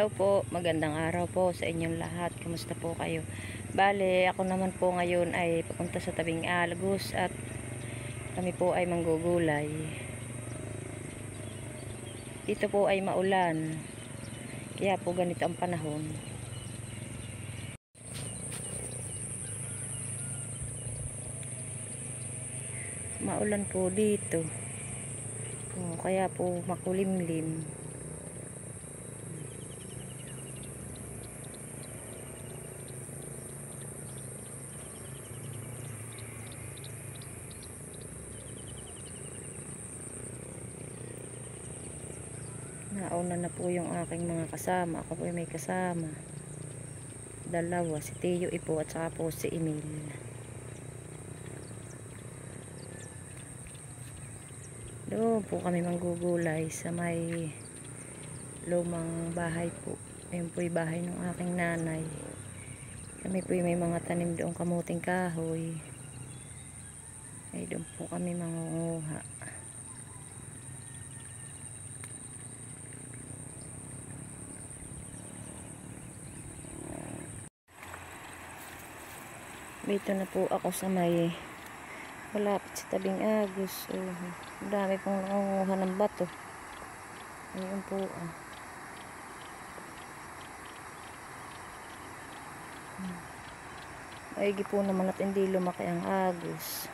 Hello po, magandang araw po sa inyong lahat. Kumusta po kayo? Bale, ako naman po ngayon ay papunta sa tabing Alagos at kami po ay manggugulay. Dito po ay maulan. Kaya po ganito ang panahon. Maulan po dito. Kaya po makulimlim. Nauna na po yung aking mga kasama. Ako po ay may kasama. Dalawa, si Teo Ipo at saka po si Emil. Doon po kami manggugulay sa may lumang bahay po. Ayun po yung bahay ng aking nanay. Kami po yung may mga tanim doon, kamuting kahoy. Ay doon po kami mangunguha. Dito na po ako sa may malapit sa tabing Agos. Dami pong nangunguha ng bato. Ayun po. Maigi po naman at hindi lumaki ang Agos.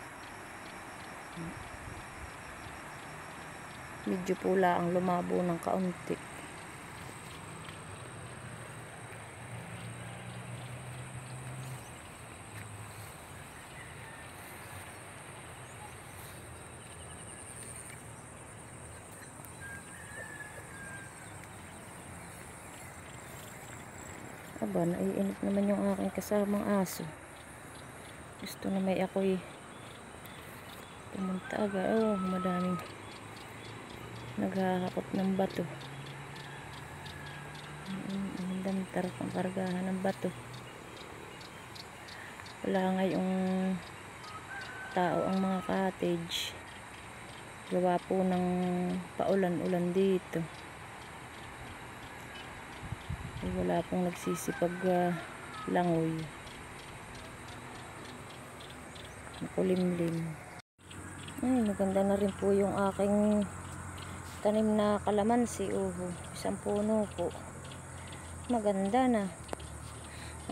Medyo pula ang lumabo ng kaunti. Aba, naiinip naman yung aking kasamang aso. Gusto na may ako'y pumunta agad. Madaming naghahakot ng bato. Ang dami tarap ang kargahan ng bato. Wala ngayong tao ang mga cottage. Gawa po ng paulan-ulan dito. Wala pong nagsisipag langoy. Makulimlim. Maganda na rin po yung aking tanim na kalamansi. Isang puno po. Maganda na.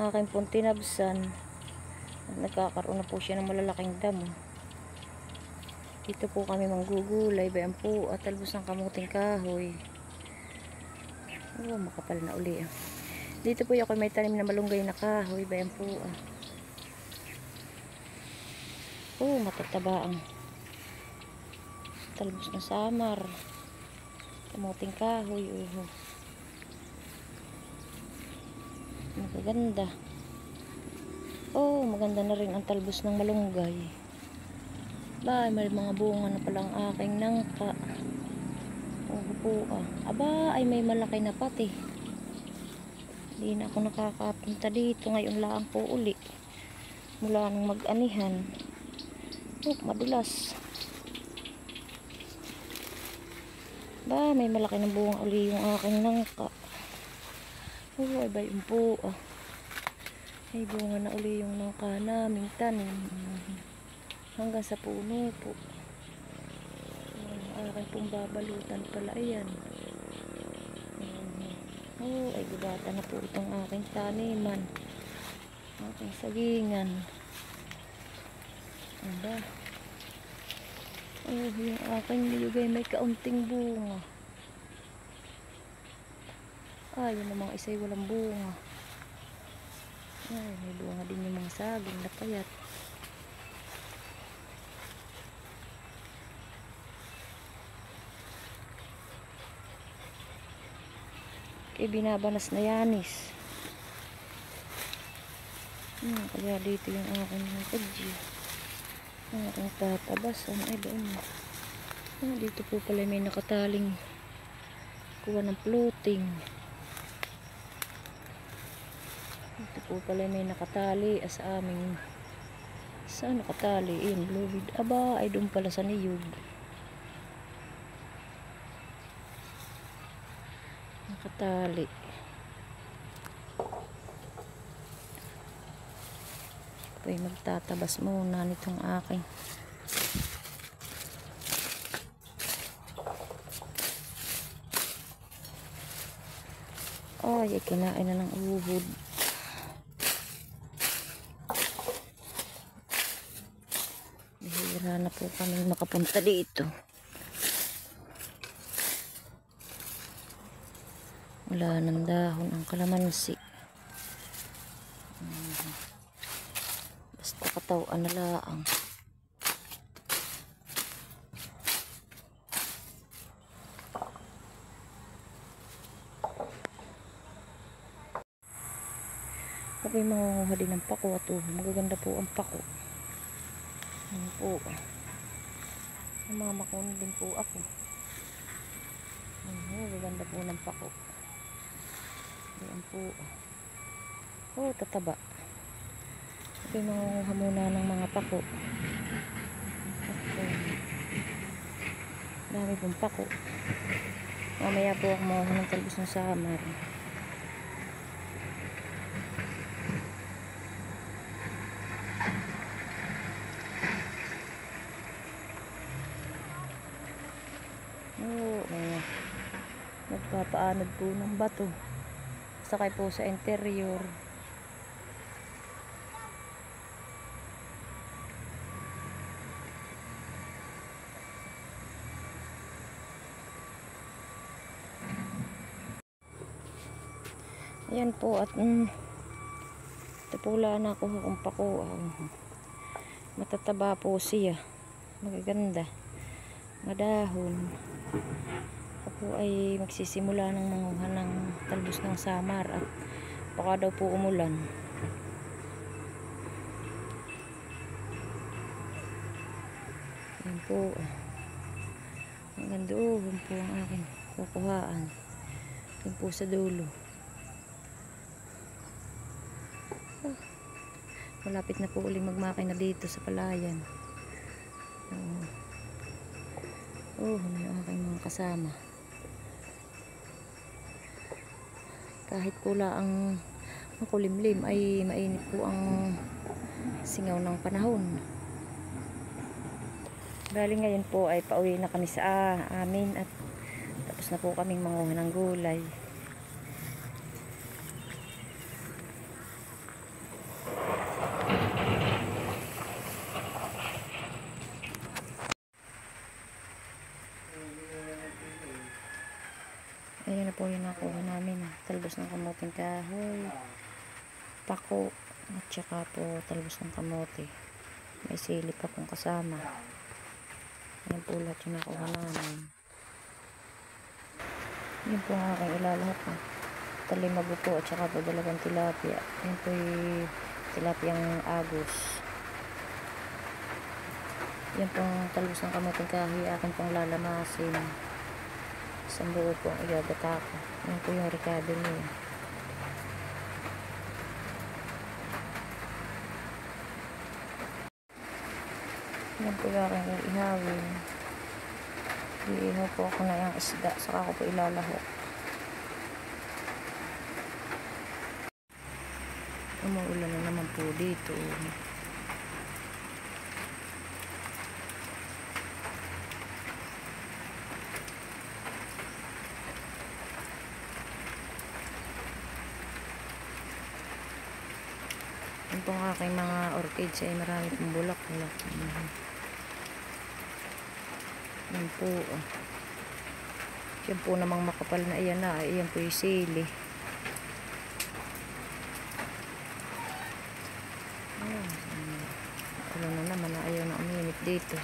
Aking pong tinabsan. At nagkakaroon na po siya ng malalaking damo. Dito po kami manggugulay. Bayan po at talbos ng kamuting kahoy. Makapal na uli. Dito po ako may tanim na malunggay na kahoy. Bayan po. Matataba ang talbos na samar. Kamuting kahoy. Maganda. Maganda na rin ang talbos ng malunggay. May mga bunga na palang aking nangka. Aba, ay may malaki na pati. Hindi na ako nakakapunta dito. Ngayon lang po uli. Mula nang mag-anihan. Madulas. May malaki na bunga uli yung aking nangka. Ay ba yun po. Ay bunga na uli yung nangka naming tanim. Hanggang sa puno po. Aking pong babalutan pala. Ayan. Ay gubata na po itong aking taniman. Aking sagingan. Yung aking nilugay may kaunting bunga. Yun namang isa'y walang bunga. May bunga din yung mga saging na payat. Binabanas na yanis. Kaya dito yung aking kadyo. Ang aking tatabasan. Ay doon. Dito po pala may nakataling kuha ng floating. Dito po pala may nakatali sa aming saan nakatali? Blueweed. Aba, ay doon pala sa niyog. Nakatali. po ay magtatabas muna nitong aking ay kinain na ng uhod. Bihira na po kami makapunta dito. Wala ng dahon ang kalamansi. Basta katawan na laang. Kapag mangunguha din ng pako at magaganda po ang pako. Ano po. Namamakon din po ako. Magaganda po ng pako. Ayan po. Oh, tataba. Okay, mangunguha muna ng mga pako. Okay. Dami pong pako. Mamaya po ako mangunguha ng talbos ng samar. Oh, nagpapaanod po ng bato. Sakay po sa interior. Ayan po at ito po wala na ako kung pako. Matataba po siya. Magaganda. Madahon. Ako ay magsisimula ng manguha ng talbos ng samar at baka daw po umulan. Ayan po. Ang ganda po ang aking kukuhaan. Ayan po sa dulo. Malapit na po uling magmakina dito sa palayan. Ano yung aking mga kasama. Kahit pula ang makulimlim ay mainit po ang singaw ng panahon. Bali ngayon po ay pauwi na kami sa amin at tapos na po kaming manguha ng gulay. Ayan na po yung nakuha namin. Talbos ng kamuting kahoy, pako, at saka po talbos ng kamote. May sili pa pong kasama. Ayan po lahat yung nakuha namin. Ayan po ang aking ilalahok. Talimago po at saka po dalawang tilapia. Ayan po yung tilapiang agos. Ayan po ang talbos ng kamuting kahoy. Akin pong lalamasin. Isang buo po ang igagata ko. Yan po yung ricado niya. Yan po yung aking ihawin. Iihaw po ako na yung isda. Saka ko po ilalahok. Umuulan na naman po dito. Yan po ang aking mga orchids ay marami pong bulak-bulak. Yan po. Yan po namang makapal na iyan na. Iyan po yung sili. Ayan na naman na ayaw na uminit dito.